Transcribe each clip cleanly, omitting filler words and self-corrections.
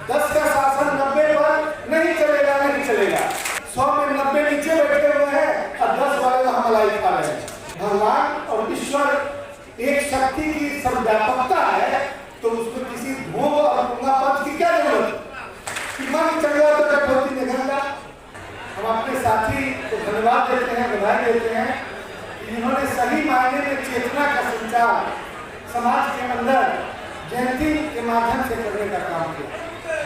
10 का शासन 90 पर नहीं चलेगा, नहीं चलेगा। 100 में 90 नीचे बैठे हुए हैं और 10 वाले तो हम मलाई खा रहे हैं। भगवान और ईश्वर एक शक्ति की सर्वव्यापकता है, तो उसमें किसी भोग और पुंगापद की क्या जरूरत? मन चल गया तो कटौती निकलता। हम अपने साथी को धन्यवाद देते हैं, बधाई देते हैं, जिन्होंने सही मायने में चेतना का संचार समाज के अंदर जयंती के माध्यम से करने का काम किया।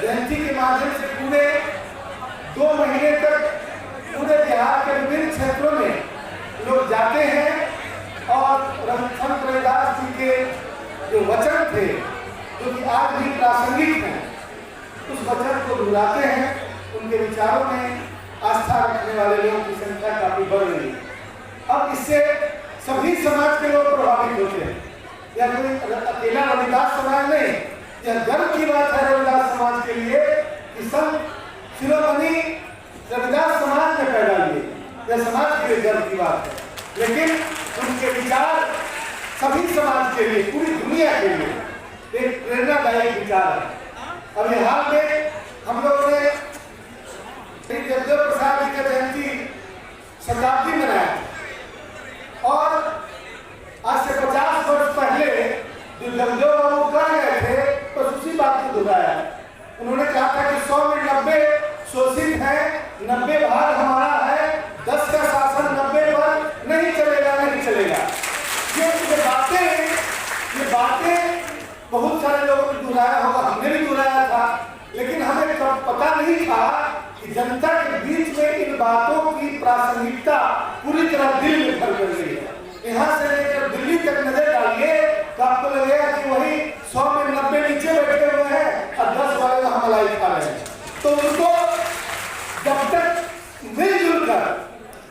जयंती के माध्यम से पूरे 2 महीने तक पूरे बिहार के विभिन्न क्षेत्रों में लोग जाते हैं और संत रविदास जी के जो वचन थे, जो कि आज भी प्रासंगिक हैं, उस वचन को दोहराते हैं। उनके विचारों में आस्था रखने वाले लोगों की संख्या काफी बढ़ रही है। अब इससे सभी समाज के लोग प्रभावित होते हैं, या कोई अकेला रविदास समाज नहीं। यह गर्व की बात है रविदास समाज के लिए कि संत शिरोमणि रविदास समाज में पैदा हुए। यह समाज के लिए गर्व की बात है, लेकिन उनके विचार सभी समाज के लिए, पूरी दुनिया के लिए एक प्रेरणादायक विचार है। अभी हाल में हम लोगों ने जगदेव प्रसाद जी का जयंती शताब्दी मनाया और आज से 50 वर्ष पहले जो जगदेव बाबू कर गए थे, तो उसी बात को दोहराया। उन्होंने कहा था कि 100 में 90 शोषित है, 90 भाग हमारा है, 10 का शासन 90 पर नहीं चलेगा, नहीं चलेगा। ये बातें बहुत सारे लोगों ने दोहराया होगा, हमने भी दोहराया था, लेकिन हमें पता नहीं था कि जनता के बीच में इन बातों की प्रासंगिकता पूरी तरह दिल में भर कर गई है। यहाँ से लेकर दिल्ली तक नजर डालिए तो आपको लगेगा कि वही 100 में 90 नीचे बैठे हुए हैं और 10 वाले तो हम मलाई खा रहे हैं। तो उनको जब तक मिलजुल कर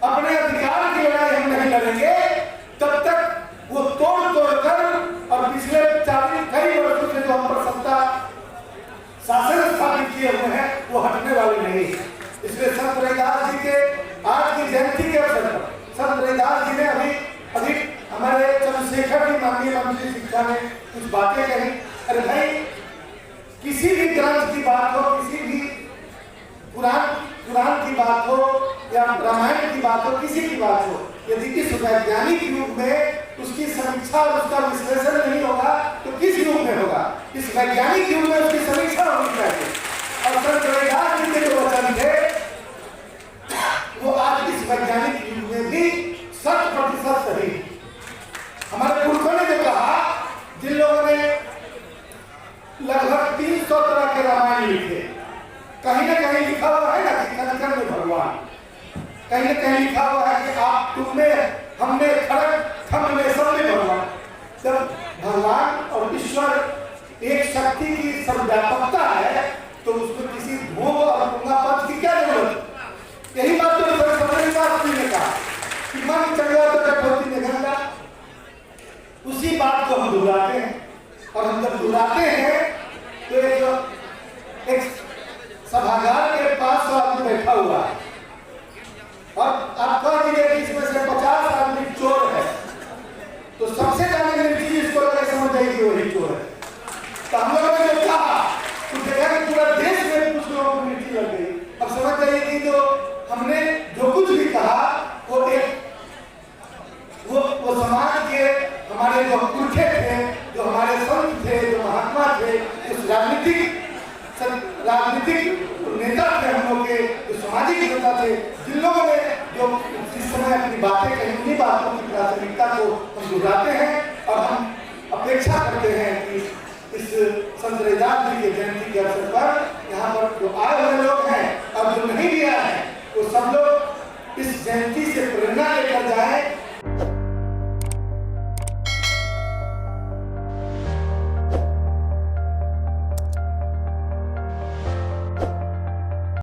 अपने अधिकार की लड़ाई हम नहीं लड़ेंगे, तब तक वो तोड़ कर और पिछले 40 कई वर्षों से जो हम पर सत्ता शासन स्थापित किए हुए हैं, वो हटने वाले नहीं। इसलिए संत रविदास जी के आज की जयंती के अवसर पर संत रविदास जी ने अभी हमारे चंद्रशेखर जी माननीय मंत्री शिक्षा ने कुछ बातें कही। अरे भाई, किसी भी ग्रंथ की बात हो, किसी भी पुराण की बात हो या रामायण की बात हो, किसी की बात हो, यदि इस वैज्ञानिक युग में उसकी समीक्षा और उसका विश्लेषण नहीं होगा तो किस युग में होगा? इस वैज्ञानिक युग में उसकी समीक्षा होनी चाहिए। और संत रविदास जी के जो वचन थे वो आज इस वैज्ञानिक युग में भी 100% सही। हमारे पुरखों ने जो कहा, जिन लोगों ने लगभग 300 तरह के रामायण लिखे, कहीं ना कहीं लिखा हुआ है ना कि कनकन में भगवान, कहीं ना कहीं लिखा हुआ है कि आप तुमने हमने खड़क हमने सबने भगवान। जब भगवान और ईश्वर एक शक्ति की सर्वव्यापकता है, तो उसमें किसी भोग और पुंगापद की क्या जरूरत? यही बात तो ने कहा कि मन चल गया तो कटौती निकलता। उसी बात को हम दोहराते हैं, और हम जब दोहराते हैं तो एक सभागार के पास 100 आदमी बैठा हुआ है और आप कह दीजिए कि इसमें से 50 आदमी चोर है, तो सबसे ज्यादा मिर्ची जिसको लगे समझ जाएगी वही चोर है। तो हम लोगों ने जो कहा तो देखा कि पूरा देश में कुछ लोगों को मिर्ची लग गई। अब समझ जाइए कि जो हमने जो कुछ भी कहा वो समाज के हमारे जो पुरखे थे, जो हमारे संत थे, जो महात्मा थे, उस राजनीतिक नेता थे, हम लोग के जो सामाजिक नेता थे, जिन लोगों ने जो इस समय अपनी बातें कही, उन्हीं बातों की प्राथमिकता को हम दोहराते हैं। और हम अपेक्षा करते हैं कि इस संत रविदास जी के जयंती के अवसर पर